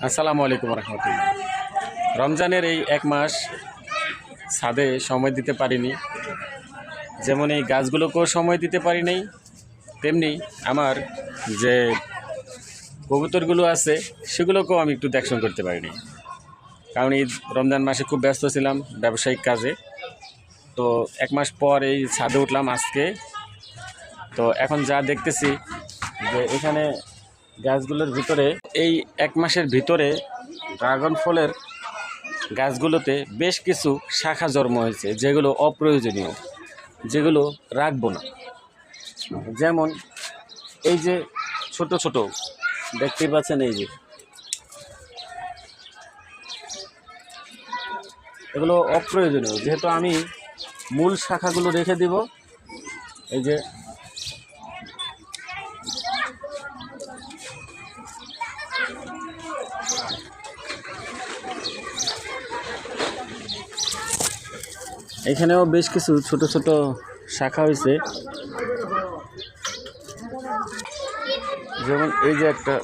আসসালামু আলাইকুম রহমতুল্লাহ। রমজানের এই এক মাস ছাদে সময় দিতে পারিনি, যেমন এই গাছগুলোকেও সময় দিতে পারি নাই, তেমনি আমার যে কবুতরগুলো আছে সেগুলোকেও আমি একটু দেখশন করতে পারিনি, কারণ এই রমজান মাসে খুব ব্যস্ত ছিলাম ব্যবসায়িক কাজে। তো এক মাস পর এই ছাদে উঠলাম আজকে। তো এখন যা দেখতেছি যে এখানে গাছগুলোর ভিতরে এই এক মাসের ভিতরে ড্রাগন ফলের গাছগুলোতে বেশ কিছু শাখা জন্ম হয়েছে, যেগুলো অপ্রয়োজনীয়, যেগুলো রাখবো না। যেমন এই যে ছোট ছোট দেখতেই পাচ্ছেন, এই যে এগুলো অপ্রয়োজনীয়, যেহেতু আমি মূল শাখাগুলো রেখে দিব। এই যে এখানেও বেশ কিছু ছোট ছোট শাখা হয়েছে, যেমন এই যে একটা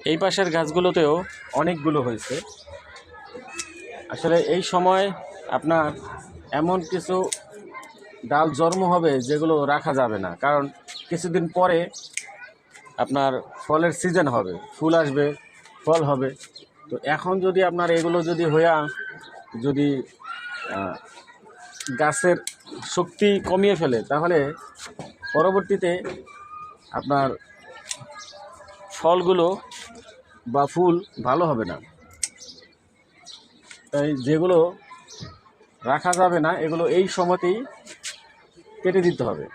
এই পাশের গাছগুলোতেও অনেকগুলো হয়েছে। আসলে এই সময় আপনার এমন কিছু ডাল জন্ম হবে যেগুলো রাখা যাবে না, কারণ কিছুদিন পরে আপনার ফলের সিজন হবে, ফুল আসবে, ফল হবে। তো এখন যদি আপনার এগুলো যদি যদি গাছের শক্তি কমিয়ে ফেলে, তাহলে পরবর্তীতে আপনার ফলগুলো বা ফুল ভালো হবে না। তাই যেগুলো রাখা যাবে না এগুলো এই সময়তেই কেটে দিতে হবে।